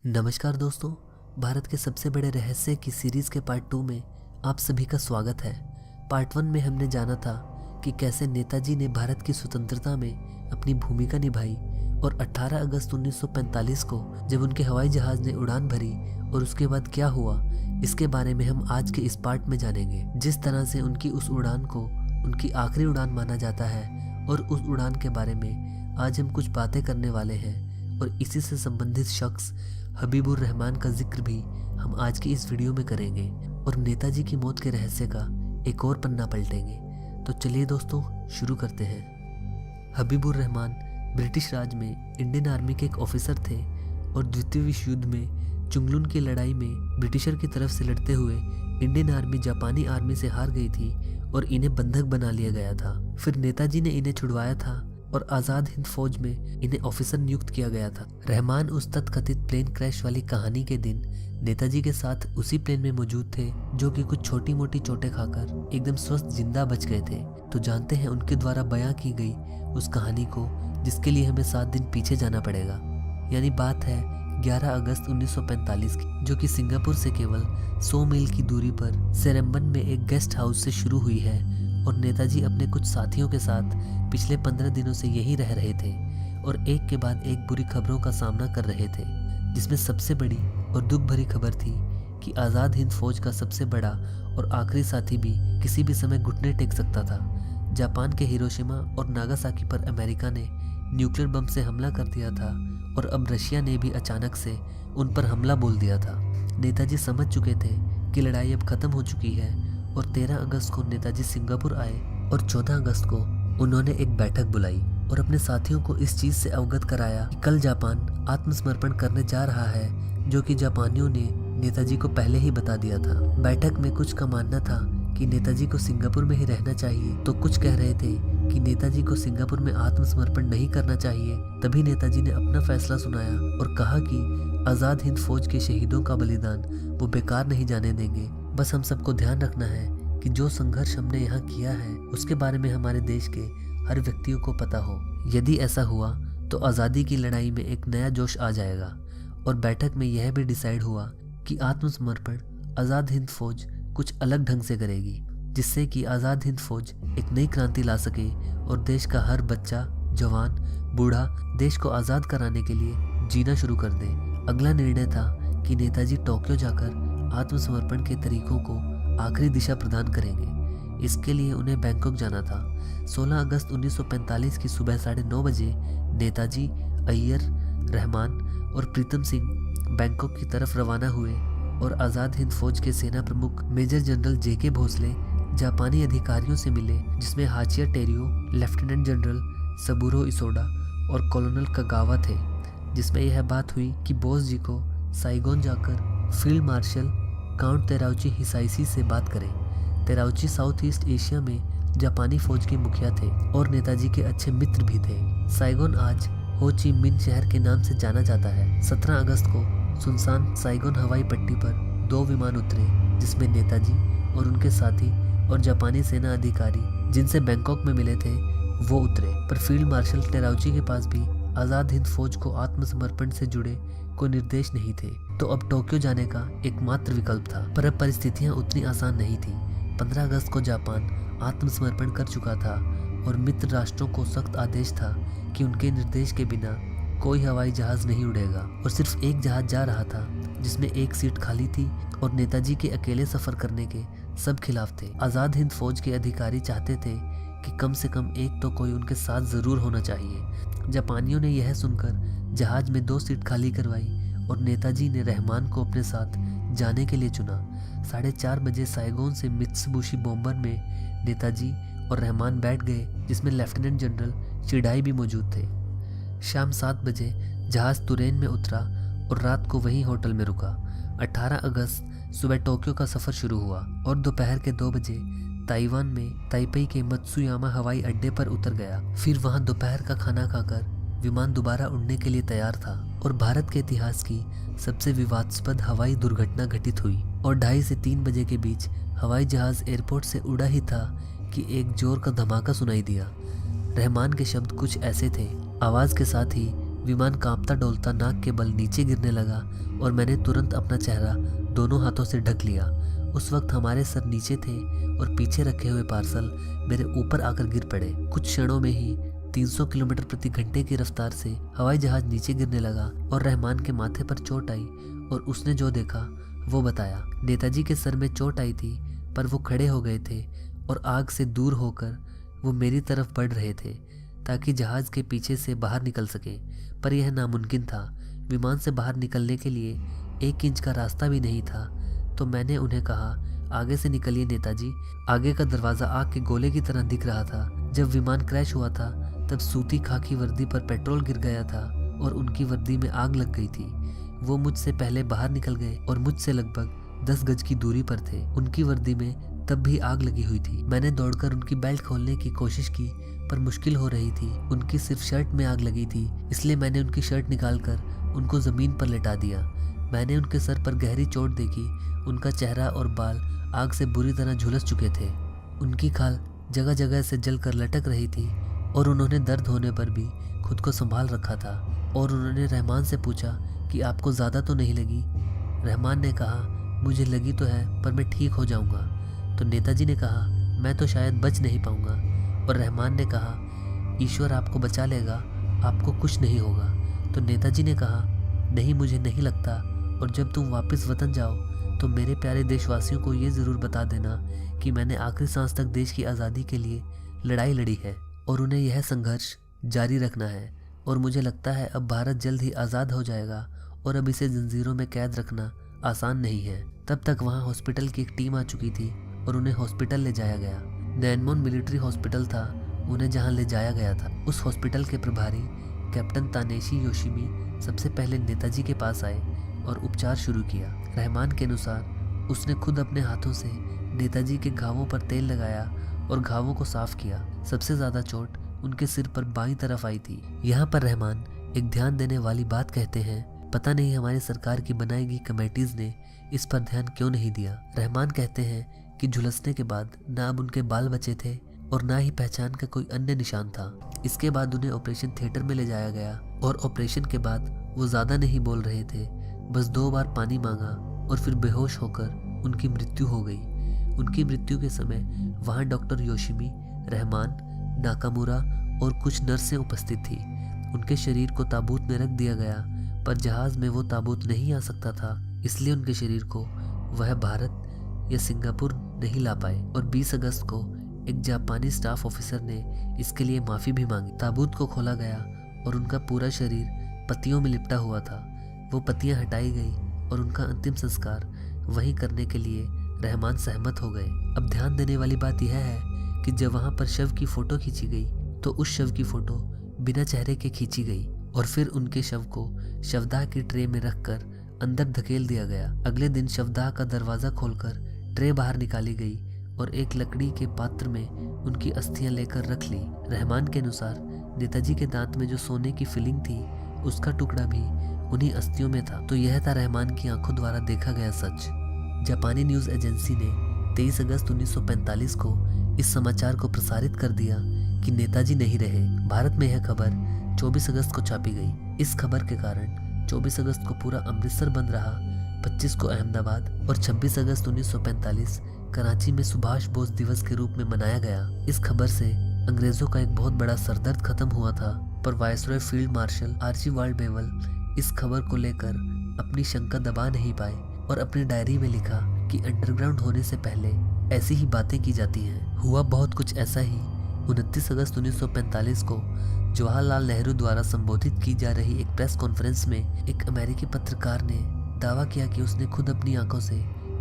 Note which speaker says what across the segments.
Speaker 1: नमस्कार दोस्तों, भारत के सबसे बड़े रहस्य की सीरीज के पार्ट 2 में आप सभी का स्वागत है। पार्ट 1 में हमने जाना था कि कैसे नेताजी ने भारत की स्वतंत्रता में अपनी भूमिका निभाई और 18 अगस्त 1945 को जब उनके हवाई जहाज ने उड़ान भरी और उसके बाद क्या हुआ, इसके बारे में हम आज के इस पार्ट में जानेंगे। जिस तरह से उनकी उस उड़ान को उनकी आखिरी उड़ान माना जाता है और उस उड़ान के बारे में आज हम कुछ बातें करने वाले हैं और इसी से संबंधित शख्स हबीबुर रहमान का जिक्र भी हम आज की इस वीडियो में करेंगे और नेताजी की मौत के रहस्य का एक और पन्ना पलटेंगे। तो चलिए दोस्तों, शुरू करते हैं। हबीबुर रहमान ब्रिटिश राज में इंडियन आर्मी के एक ऑफिसर थे और द्वितीय विश्व युद्ध में चुंगलुन की लड़ाई में ब्रिटिशर की तरफ से लड़ते हुए इंडियन आर्मी जापानी आर्मी से हार गई थी और इन्हें बंधक बना लिया गया था। फिर नेताजी ने इन्हें छुड़वाया था और आज़ाद हिंद फौज में इन्हें ऑफिसर नियुक्त किया गया था। रहमान उस तथाकथित प्लेन क्रैश वाली कहानी के दिन नेताजी के साथ उसी प्लेन में मौजूद थे जो कि कुछ छोटी मोटी चोटें खाकर एकदम स्वस्थ जिंदा बच गए थे। तो जानते हैं उनके द्वारा बयां की गई उस कहानी को, जिसके लिए हमें 7 दिन पीछे जाना पड़ेगा। यानी बात है 11 अगस्त 1945 की, जो कि सिंगापुर से केवल 100 मील की दूरी पर सेरेम्बन में एक गेस्ट हाउस से शुरू हुई है और नेताजी अपने कुछ साथियों के साथ पिछले 15 दिनों से यहीं रह रहे थे और एक के बाद एक बुरी खबरों का सामना कर रहे थे, जिसमें सबसे बड़ी और दुख भरी खबर थी कि आज़ाद हिंद फौज का सबसे बड़ा और आखिरी साथी भी किसी भी समय घुटने टेक सकता था। जापान के हिरोशिमा और नागासाकी पर अमेरिका ने न्यूक्लियर बम से हमला कर दिया था और अब रशिया ने भी अचानक से उन पर हमला बोल दिया था। नेताजी समझ चुके थे कि लड़ाई अब खत्म हो चुकी है और 13 अगस्त को नेताजी सिंगापुर आए और 14 अगस्त को उन्होंने एक बैठक बुलाई और अपने साथियों को इस चीज से अवगत कराया कि कल जापान आत्मसमर्पण करने जा रहा है, जो कि जापानियों ने नेताजी को पहले ही बता दिया था। बैठक में कुछ का मानना था कि नेताजी को सिंगापुर में ही रहना चाहिए, तो कुछ कह रहे थे कि नेताजी को सिंगापुर में आत्मसमर्पण नहीं करना चाहिए। तभी नेताजी ने अपना फैसला सुनाया और कहा कि आज़ाद हिंद फौज के शहीदों का बलिदान वो बेकार नहीं जाने देंगे। बस हम सबको ध्यान रखना है कि जो संघर्ष हमने यहाँ किया है उसके बारे में हमारे देश के हर व्यक्तियों को पता हो। यदि ऐसा हुआ तो आज़ादी की लड़ाई में एक नया जोश आ जाएगा। और बैठक में यह भी डिसाइड हुआ कि आत्मसमर्पण आज़ाद हिंद फौज कुछ अलग ढंग से करेगी, जिससे कि आज़ाद हिंद फौज एक नई क्रांति ला सके और देश का हर बच्चा, जवान, बूढ़ा देश को आज़ाद कराने के लिए जीना शुरू कर दे। अगला निर्णय था कि नेताजी टोक्यो जाकर आत्मसमर्पण के तरीकों को आखिरी दिशा प्रदान करेंगे। इसके लिए उन्हें बैंकॉक जाना था। 16 अगस्त 1945 की सुबह 9:30 बजे नेताजी, अय्यर, रहमान और प्रीतम सिंह बैंकॉक की तरफ रवाना हुए और आज़ाद हिंद फौज के सेना प्रमुख मेजर जनरल जेके भोसले जापानी अधिकारियों से मिले, जिसमें हाचिया टेरियो, लेफ्टिनेंट जनरल सबुरो इसोडा और कॉलोनल कगावा थे। जिसमें यह बात हुई कि बोस जी को साइगोन जाकर फील्ड मार्शल काउंट तेराउची हिसाइसी से बात करें। तेराउची साउथ ईस्ट एशिया में जापानी फौज के मुखिया थे और नेताजी के अच्छे मित्र भी थे। साइगोन आज हो ची मिन शहर के नाम से जाना जाता है। 17 अगस्त को सुनसान साइगोन हवाई पट्टी पर 2 विमान उतरे, जिसमें नेताजी और उनके साथी और जापानी सेना अधिकारी जिनसे बैंकॉक में मिले थे वो उतरे। पर फील्ड मार्शल तेराउची के पास भी आज़ाद हिंद फौज को आत्मसमर्पण से जुड़े कोई निर्देश नहीं थे, तो अब टोक्यो जाने का एकमात्र विकल्प था। पर अब परिस्थितियां उतनी आसान नहीं थी। 15 अगस्त को जापान आत्मसमर्पण कर चुका था और मित्र राष्ट्रों को सख्त आदेश था कि उनके निर्देश के बिना कोई हवाई जहाज नहीं उड़ेगा और सिर्फ एक जहाज जा रहा था, जिसमें एक सीट खाली थी और नेताजी के अकेले सफर करने के सब खिलाफ थे। आज़ाद हिंद फौज के अधिकारी चाहते थे कि कम से कम एक तो कोई उनके साथ जरूर होना चाहिए। जापानियों ने यह सुनकर जहाज में 2 सीट खाली करवाई और नेताजी ने रहमान को अपने साथ जाने के लिए चुना। 4:30 बजे साइगोन से मित्सुबिशी बॉम्बर में नेताजी और रहमान बैठ गए, जिसमें लेफ्टिनेंट जनरल चिडाई भी मौजूद थे। शाम 7 बजे जहाज तुरेन में उतरा और रात को वहीं होटल में रुका। 18 अगस्त सुबह टोक्यो का सफर शुरू हुआ और दोपहर के 2 बजे ताइवान में ताइपेई के मत्सुयामा हवाई अड्डे पर उतर गया। फिर वहां दोपहर का खाना खाकर विमान दोबारा उड़ने के लिए तैयार था और भारत के इतिहास की सबसे विवादास्पद हवाई दुर्घटना घटित हुई और 2:30 से 3 बजे के बीच हवाई जहाज एयरपोर्ट से उड़ा ही था कि एक जोर का धमाका सुनाई दिया। रहमान के शब्द कुछ ऐसे थे, आवाज के साथ ही विमान कांपता डोलता नाक के बल नीचे गिरने लगा और मैंने तुरंत अपना चेहरा दोनों हाथों से ढक लिया। उस वक्त हमारे सर नीचे थे और पीछे रखे हुए पार्सल मेरे ऊपर आकर गिर पड़े। कुछ क्षणों में ही 300 किलोमीटर प्रति घंटे की रफ्तार से हवाई जहाज नीचे गिरने लगा और रहमान के माथे पर चोट आई और उसने जो देखा वो बताया। नेताजी के सर में चोट आई थी, पर वो खड़े हो गए थे और आग से दूर होकर वो मेरी तरफ बढ़ रहे थे ताकि जहाज के पीछे से बाहर निकल सके, पर यह नामुमकिन था। विमान से बाहर निकलने के लिए 1 इंच का रास्ता भी नहीं था। तो मैंने उन्हें कहा, आगे से निकलिए नेताजी। आगे का दरवाज़ा आग के गोले की तरह दिख रहा था। जब विमान क्रैश हुआ था तब सूती खाकी वर्दी पर पेट्रोल गिर गया था और उनकी वर्दी में आग लग गई थी। वो मुझसे पहले बाहर निकल गए और मुझसे लगभग 10 गज की दूरी पर थे। उनकी वर्दी में तब भी आग लगी हुई थी। मैंने दौड़कर उनकी बेल्ट खोलने की कोशिश की, पर मुश्किल हो रही थी। उनकी सिर्फ शर्ट में आग लगी थी, इसलिए मैंने उनकी शर्ट निकालकर उनको ज़मीन पर लेटा दिया। मैंने उनके सर पर गहरी चोट देखी। उनका चेहरा और बाल आग से बुरी तरह झुलस चुके थे। उनकी खाल जगह जगह से जलकर लटक रही थी और उन्होंने दर्द होने पर भी खुद को संभाल रखा था। और उन्होंने रहमान से पूछा कि आपको ज़्यादा तो नहीं लगी? रहमान ने कहा, मुझे लगी तो है, पर मैं ठीक हो जाऊंगा। तो नेताजी ने कहा, मैं तो शायद बच नहीं पाऊंगा। और रहमान ने कहा, ईश्वर आपको बचा लेगा, आपको कुछ नहीं होगा। तो नेताजी ने कहा, नहीं, मुझे नहीं लगता। और जब तुम वापस वतन जाओ तो मेरे प्यारे देशवासियों को ये ज़रूर बता देना कि मैंने आखिरी सांस तक देश की आज़ादी के लिए लड़ाई लड़ी है और उन्हें यह संघर्ष जारी रखना है। और मुझे लगता है अब भारत जल्द ही आज़ाद हो जाएगा और अब इसे जंजीरों में कैद रखना आसान नहीं है। तब तक वहाँ हॉस्पिटल की एक टीम आ चुकी थी और उन्हें हॉस्पिटल ले जाया गया। नैनमोन मिलिट्री हॉस्पिटल था उन्हें जहाँ ले जाया गया था। उस हॉस्पिटल के प्रभारी कैप्टन तानेशी योशिमी सबसे पहले नेताजी के पास आए और उपचार शुरू किया। रहमान के अनुसार उसने खुद अपने हाथों से नेताजी के घावों पर तेल लगाया और घावों को साफ किया। सबसे ज़्यादा चोट उनके सिर पर बाईं तरफ आई थी। यहाँ पर रहमान एक ध्यान देने वाली बात कहते हैं, पता नहीं हमारी सरकार की बनाई गई कमेटीज ने इस पर ध्यान क्यों नहीं दिया। रहमान कहते हैं कि झुलसने के बाद ना अब उनके बाल बचे थे और ना ही पहचान का कोई अन्य निशान था। इसके बाद उन्हें ऑपरेशन थिएटर में ले जाया गया और ऑपरेशन के बाद वो ज़्यादा नहीं बोल रहे थे, बस 2 बार पानी मांगा और फिर बेहोश होकर उनकी मृत्यु हो गई। उनकी मृत्यु के समय वहाँ डॉक्टर योशिमी, रहमान, नाकामुरा और कुछ नर्सें उपस्थित थी। उनके शरीर को ताबूत में रख दिया गया, पर जहाज में वो ताबूत नहीं आ सकता था, इसलिए उनके शरीर को वह भारत या सिंगापुर नहीं ला पाए। और 20 अगस्त को एक जापानी स्टाफ ऑफिसर ने इसके लिए माफ़ी भी मांगी। ताबूत को खोला गया और उनका पूरा शरीर पत्तियों में लिपटा हुआ था। वो पत्तियां हटाई गई और उनका अंतिम संस्कार वहीं करने के लिए रहमान सहमत हो गए। अब ध्यान देने वाली बात यह है कि जब वहाँ पर शव की फ़ोटो खींची गई तो उस शव की फ़ोटो बिना चेहरे के खींची गई और फिर उनके शव को शवदाह की ट्रे में रखकर अंदर धकेल दिया गया। अगले दिन शवदाह का दरवाज़ा खोलकर ट्रे बाहर निकाली गई और एक लकड़ी के पात्र में उनकी अस्थियां लेकर रख ली। रहमान के अनुसार नेताजी के दांत में जो सोने की फिलिंग थी उसका टुकड़ा भी उन्हीं अस्थियों में था। तो यह था रहमान की आंखों द्वारा देखा गया सच। जापानी न्यूज़ एजेंसी ने 23 अगस्त 1945 को इस समाचार को प्रसारित कर दिया कि नेताजी नहीं रहे। भारत में यह खबर 24 अगस्त को छापी गई। इस खबर के कारण 24 अगस्त को पूरा अमृतसर बंद रहा, 25 को अहमदाबाद और 26 अगस्त 1945 कराची में सुभाष बोस दिवस के रूप में मनाया गया। इस खबर से अंग्रेजों का एक बहुत बड़ा सरदर्द खत्म हुआ था, पर viceroy field marshal Archibald bevel इस खबर को लेकर अपनी शंका दबा नहीं पाए और अपनी डायरी में लिखा कि अंडरग्राउंड होने से पहले ऐसी ही बातें की जाती हैं। हुआ बहुत कुछ ऐसा ही। 29 अगस्त 1945 को जवाहरलाल नेहरू द्वारा संबोधित की जा रही एक प्रेस कॉन्फ्रेंस में एक अमेरिकी पत्रकार ने दावा किया कि उसने खुद अपनी आंखों से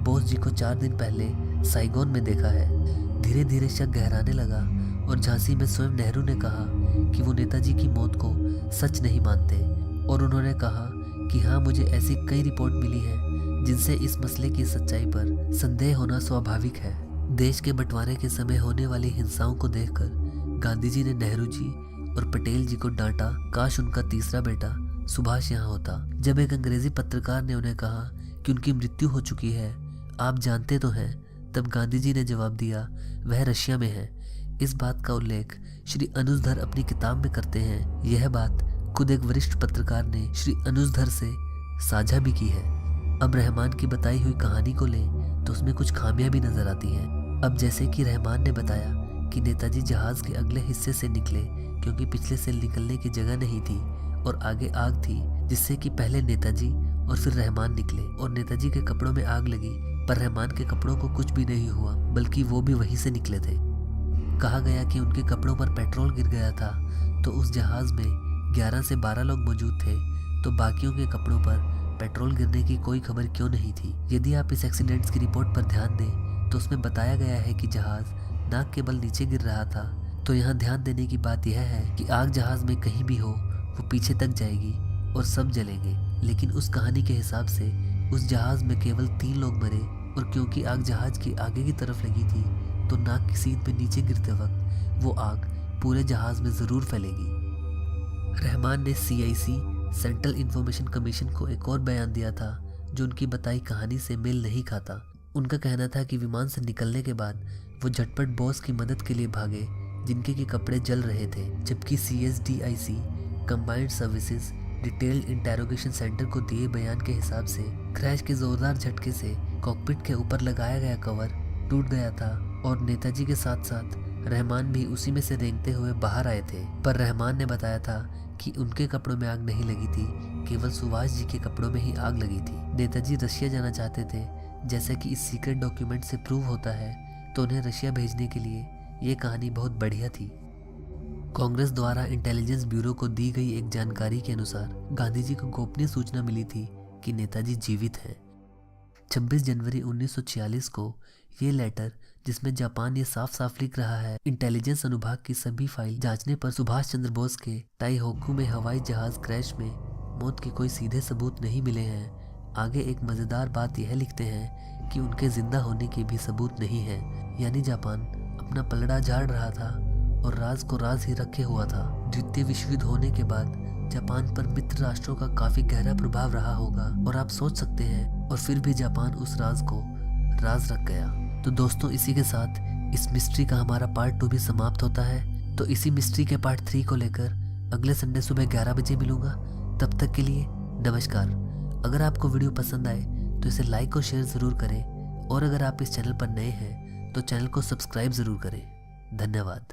Speaker 1: बोस जी को 4 दिन पहले साइगोन में देखा है। धीरे धीरे शक गहराने लगा और झांसी में स्वयं नेहरू ने कहा कि वो नेताजी की मौत को सच नहीं मानते और उन्होंने कहा कि हाँ, मुझे ऐसी कई रिपोर्ट मिली है जिनसे इस मसले की सच्चाई पर संदेह होना स्वाभाविक है। देश के बंटवारे के समय होने वाली हिंसाओं को देखकर गांधी जी ने नेहरू जी और पटेल जी को डांटा, काश उनका तीसरा बेटा सुभाष यहाँ होता। जब एक अंग्रेजी पत्रकार ने उन्हें कहा कि उनकी मृत्यु हो चुकी है, आप जानते तो हैं, तब गांधी जी ने जवाब दिया, वह रशिया में है। इस बात का उल्लेख श्री अनुजधर अपनी किताब में करते हैं। यह बात खुद एक वरिष्ठ पत्रकार ने श्री अनुजधर से साझा भी की है। अब रहमान की बताई हुई कहानी को लें तो उसमें कुछ खामियां भी नजर आती हैं। अब जैसे कि रहमान ने बताया कि नेताजी जहाज के अगले हिस्से से निकले क्योंकि पिछले से निकलने की जगह नहीं थी और आगे आग थी, जिससे कि पहले नेताजी और फिर रहमान निकले और नेताजी के कपड़ों में आग लगी, पर रहमान के कपड़ों को कुछ भी नहीं हुआ, बल्कि वो भी वहीं से निकले थे। कहा गया कि उनके कपड़ों पर पेट्रोल गिर गया था, तो उस जहाज में 11 से 12 लोग मौजूद थे, तो बाकियों के कपड़ों पर पेट्रोल गिरने की कोई खबर क्यों नहीं थी। यदि आप इस एक्सीडेंट्स की रिपोर्ट पर ध्यान दें तो उसमें बताया गया है कि जहाज नाक के बल नीचे गिर रहा था। तो यहाँ ध्यान देने की बात यह है कि आग जहाज में कहीं भी हो वो पीछे तक जाएगी और सब जलेंगे, लेकिन उस कहानी के हिसाब से उस जहाज में केवल 3 लोग मरे, और क्योंकि आग जहाज के आगे की तरफ लगी थी तो नाक की सीध पे नीचे गिरते वक्त वो आग पूरे जहाज में ज़रूर फैलेगी। रहमान ने CIC सेंट्रल इंफॉर्मेशन कमीशन को एक और बयान दिया था जो उनकी बताई कहानी से मेल नहीं खाता। उनका कहना था कि विमान से निकलने के बाद वो झटपट बॉस की मदद के लिए भागे जिनके के कपड़े जल रहे थे, जबकि CSDIC combined services detailed interrogation centre को दिए बयान के हिसाब से क्रैश के जोरदार झटके से कॉकपिट के ऊपर लगाया गया कवर टूट गया था और नेताजी के साथ साथ रहमान भी उसी में से रेंगते हुए बाहर आए थे। पर रहमान ने बताया था कि उनके कपड़ों में आग नहीं लगी थी, केवल सुभाष जी के कपड़ों में ही आग लगी थी। नेताजी रशिया जाना चाहते थे, जैसा कि इस सीक्रेट डॉक्यूमेंट से प्रूव होता है, तो उन्हें रशिया भेजने के लिए ये कहानी बहुत बढ़िया थी। कांग्रेस द्वारा इंटेलिजेंस ब्यूरो को दी गई एक जानकारी के अनुसार गांधी जी को गोपनीय सूचना मिली थी कि नेताजी जीवित हैं। 26 जनवरी 1946 को ये लेटर, जिसमें जापान ये साफ साफ लिख रहा है, इंटेलिजेंस अनुभाग की सभी फाइल जांचने पर सुभाष चंद्र बोस के ताइहोकू में हवाई जहाज क्रैश में मौत के कोई सीधे सबूत नहीं मिले हैं। आगे एक मजेदार बात यह लिखते हैं कि उनके जिंदा होने के भी सबूत नहीं है, यानी जापान अपना पलड़ा झाड़ रहा था और राज को राज ही रखे हुआ था। द्वितीय विश्व युद्ध होने के बाद जापान पर मित्र राष्ट्रों का काफी गहरा प्रभाव रहा होगा और आप सोच सकते हैं, और फिर भी जापान उस राज को राज रख गया। तो दोस्तों, इसी के साथ इस मिस्ट्री का हमारा पार्ट 2 भी समाप्त होता है। तो इसी मिस्ट्री के पार्ट 3 को लेकर अगले संडे सुबह 11 बजे मिलूंगा। तब तक के लिए नमस्कार। अगर आपको वीडियो पसंद आए तो इसे लाइक और शेयर ज़रूर करें, और अगर आप इस चैनल पर नए हैं तो चैनल को सब्सक्राइब ज़रूर करें। धन्यवाद।